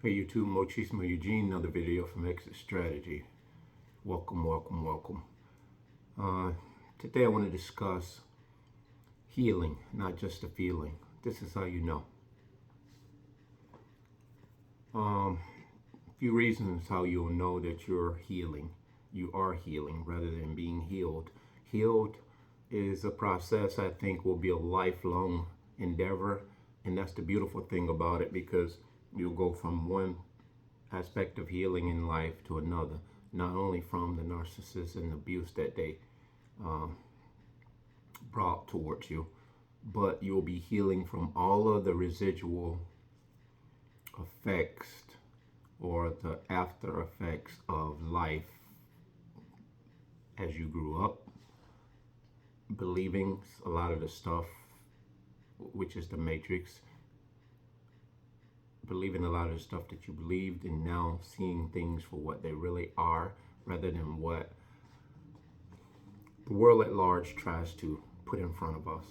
Hey YouTube, Mochismo Eugene, another video from Exit Strategy. Welcome, welcome, welcome. Uh, Today I want to discuss healing, not just a feeling. This is how you know. A few reasons how you'll know that you're healing. You are healing rather than being healed. Healed is a process I think will be a lifelong endeavor. And that's the beautiful thing about it, because you'll go from one aspect of healing in life to another, not only from the narcissist and abuse that they brought towards you, but you'll be healing from all of the residual effects or the after effects of life as you grew up, believing a lot of the stuff, which is the matrix, believing a lot of the stuff that you believed, and now seeing things for what they really are rather than what the world at large tries to put in front of us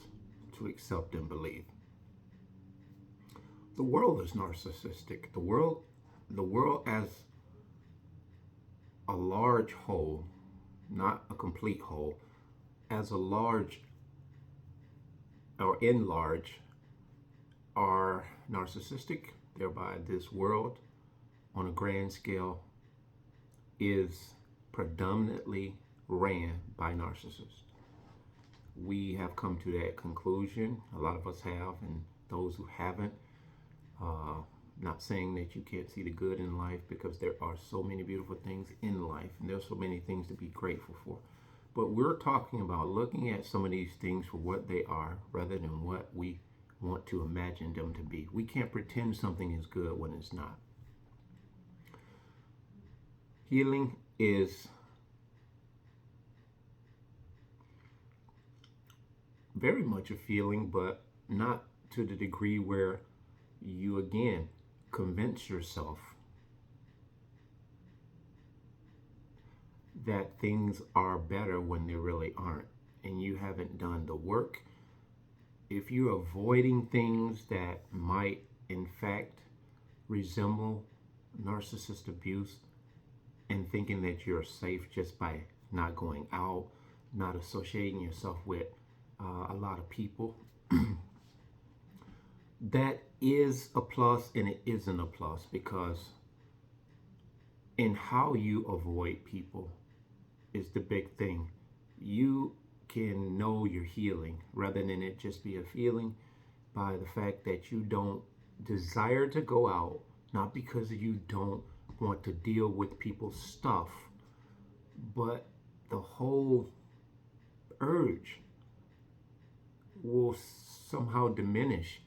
to accept and believe. The world is narcissistic. The world as a large whole, not a complete whole, as a large or in large are narcissistic. Thereby, this world on a grand scale is predominantly ran by narcissists. We have come to that conclusion. A lot of us have, and those who haven't. Not saying that you can't see the good in life, because there are so many beautiful things in life, and there's so many things to be grateful for. But we're talking about looking at some of these things for what they are rather than what we want to imagine them to be. We can't pretend something is good when it's not. Healing is very much a feeling, but not to the degree where you again convince yourself that things are better when they really aren't, and you haven't done the work. If you're avoiding things that might in fact resemble narcissist abuse and thinking that you're safe just by not going out, not associating yourself with a lot of people, that is a plus and it isn't a plus, because in how you avoid people is the big thing. You can know you're healing rather than it just be a feeling by the fact that you don't desire to go out, not because you don't want to deal with people's stuff, but the whole urge will somehow diminish.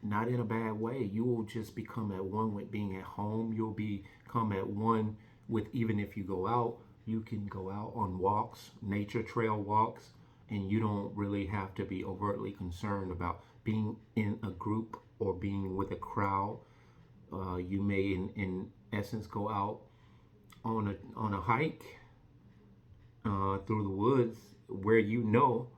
Not in a bad way. You will just become at one with being at home. You'll become at one with, even if you go out, you can go out on walks, nature trail walks, and you don't really have to be overtly concerned about being in a group or being with a crowd. You may, in essence, go out on a hike through the woods where you know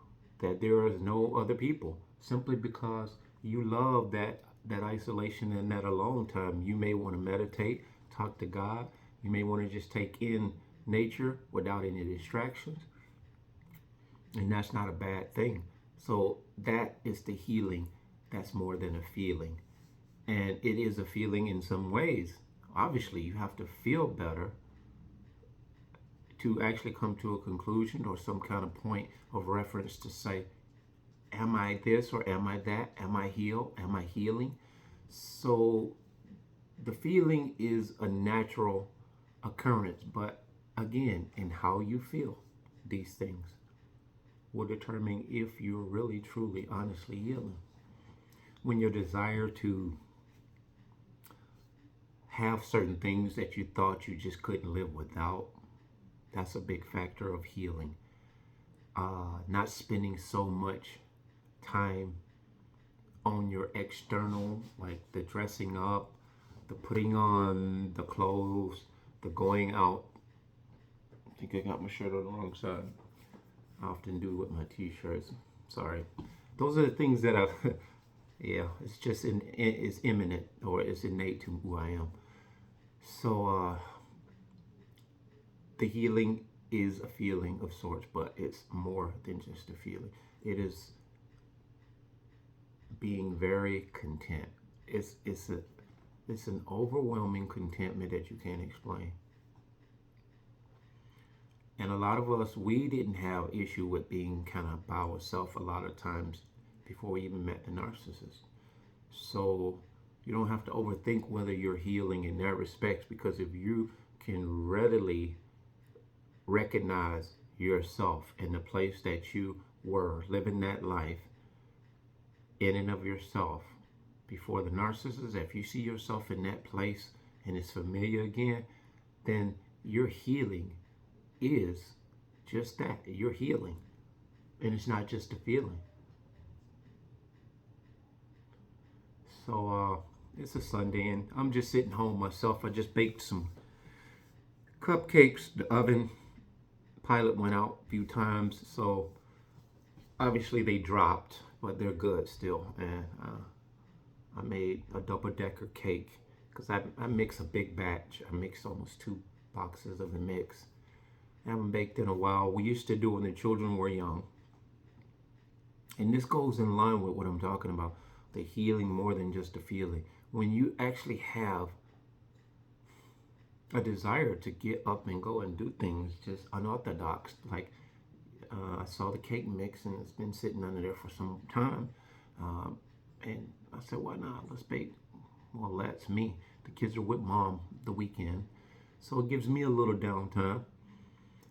that there is no other people, simply because you love that isolation and that alone time. You may want to meditate, talk to God. You may want to just take in nature without any distractions, and that's not a bad thing. So that is the healing. That's more than a feeling, and it is a feeling in some ways. Obviously, you have to feel better to actually come to a conclusion or some kind of point of reference to say, am I this or am I that? Am I healed? Am I healing? So the feeling is a natural occurrence, but again, in how you feel these things will determine if you're really, truly, honestly healing. When your desire to have certain things that you thought you just couldn't live without, that's a big factor of healing. Not spending so much time on your external, like the dressing up, the putting on the clothes, the going out. I think I got my shirt on the wrong side. I often do with my t-shirts. Sorry. Those are the things that Yeah, it's just it's imminent, or it's innate to who I am. So the healing is a feeling of sorts, but it's more than just a feeling. It is being very content. It's an overwhelming contentment that you can't explain. And a lot of us, we didn't have issue with being kind of by ourselves a lot of times before we even met the narcissist. So you don't have to overthink whether you're healing in that respect, because if you can readily recognize yourself in the place that you were living that life in and of yourself before the narcissist, if you see yourself in that place and it's familiar again, then your healing is just that. You're healing. And it's not just a feeling. So it's a Sunday and I'm just sitting home myself. I just baked some cupcakes. The oven pilot went out a few times, so obviously they dropped, but they're good still. And I made a double decker cake because I mix a big batch. I mixed almost 2 boxes of the mix. I haven't baked in a while. We used to do when the children were young. And this goes in line with what I'm talking about, the healing more than just a feeling. When you actually have a desire to get up and go and do things just unorthodox, like I saw the cake mix and it's been sitting under there for some time. And I said, why not? Let's bake. Well, that's me. The kids are with mom the weekend. So it gives me a little downtime.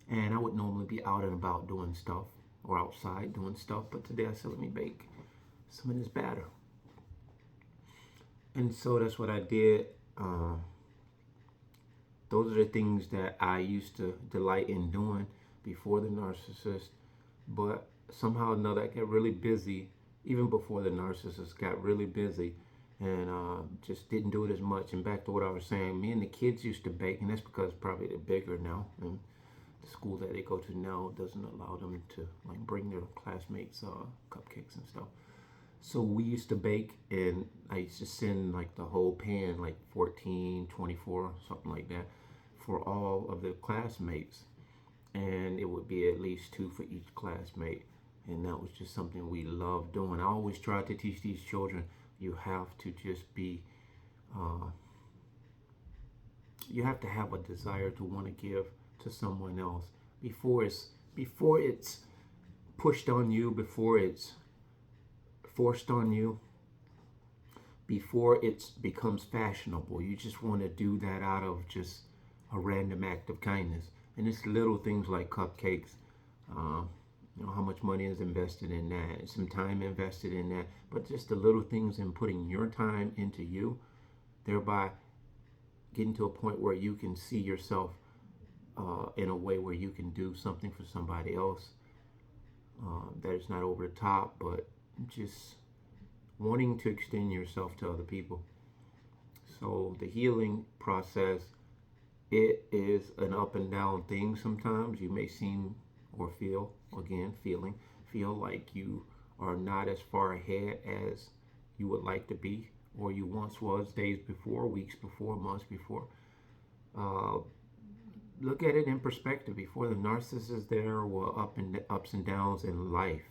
And I would normally be out and about doing stuff or outside doing stuff. But today I said, let me bake some of this batter. And so that's what I did. Those are the things that I used to delight in doing before the narcissist. But somehow or another, I got really busy, even before the narcissist got really busy, and just didn't do it as much. And back to what I was saying, me and the kids used to bake, and that's because probably they're bigger now. And the school that they go to now doesn't allow them to like bring their classmates cupcakes and stuff. So we used to bake, and I used to send like the whole pan, like 14, 24, something like that, for all of the classmates. And it would be at least 2 for each classmate. And that was just something we loved doing. I always tried to teach these children, you have to just be, you have to have a desire to want to give to someone else before it's pushed on you, before it's forced on you, before it becomes fashionable. You just want to do that out of just a random act of kindness. And it's little things like cupcakes. How much money is invested in that, some time invested in that, but just the little things in putting your time into you, thereby getting to a point where you can see yourself in a way where you can do something for somebody else that is not over the top, but just wanting to extend yourself to other people. So the healing process, it is an up and down thing. Sometimes you may seem or feel, again, feel like you are not as far ahead as you would like to be, or you once was days before, weeks before, months before. Uh, Look at it in perspective. Before the narcissist, there were ups and downs in life,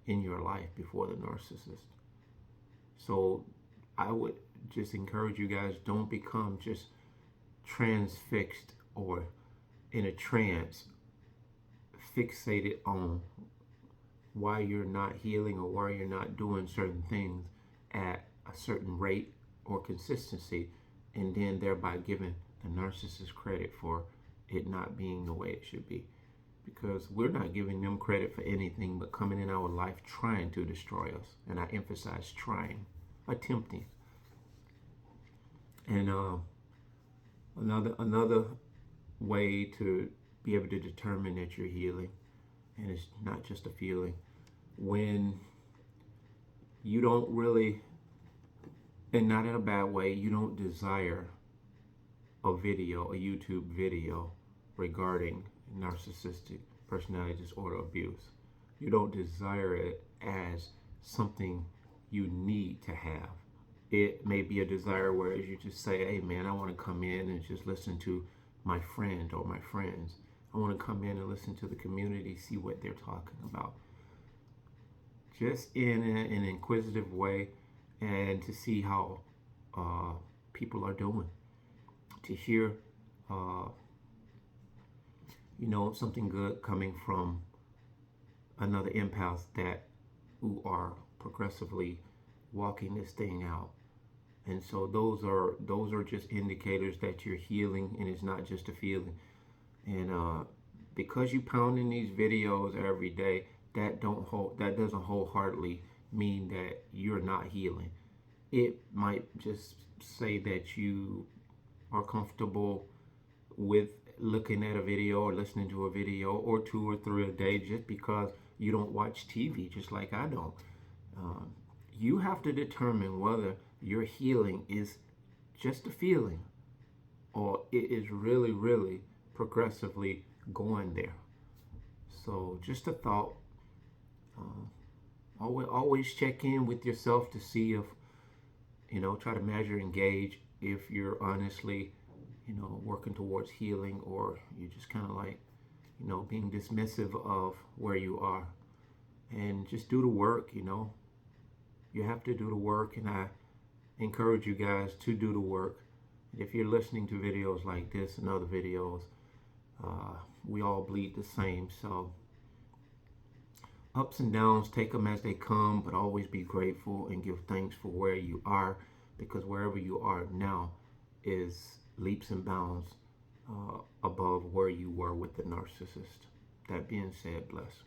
in your life before the narcissist. So I would just encourage you guys, don't become just transfixed or in a trance, fixated on why you're not healing or why you're not doing certain things at a certain rate or consistency, and then thereby giving the narcissist credit for it not being the way it should be. Because we're not giving them credit for anything but coming in our life trying to destroy us. And I emphasize trying, attempting. And another way to be able to determine that you're healing, and it's not just a feeling, when you don't really, and not in a bad way, you don't desire a YouTube video regarding narcissistic personality disorder abuse. You don't desire it as something you need to have. It may be a desire where you just say, hey man, I want to come in and just listen to my friend or my friends. I want to come in and listen to the community, see what they're talking about. Just in an inquisitive way, and to see how people are doing. To hear, uh, something good coming from another empath that who are progressively walking this thing out. And so those are just indicators that you're healing, and it's not just a feeling. And because you pounding these videos every day, that doesn't wholeheartedly mean that you're not healing. It might just say that you are comfortable with looking at a video or listening to a video or two or three a day just because you don't watch TV, just like I don't. Um, you have to determine whether your healing is just a feeling or it is really, really progressively going there. So just a thought. Always check in with yourself to see if, try to measure and gauge if you're honestly, working towards healing, or you're just kind of like, being dismissive of where you are. And just do the work. You have to do the work, and I encourage you guys to do the work. If you're listening to videos like this and other videos, we all bleed the same. So ups and downs, take them as they come, but always be grateful and give thanks for where you are, because wherever you are now is leaps and bounds above where you were with the narcissist. That being said, bless.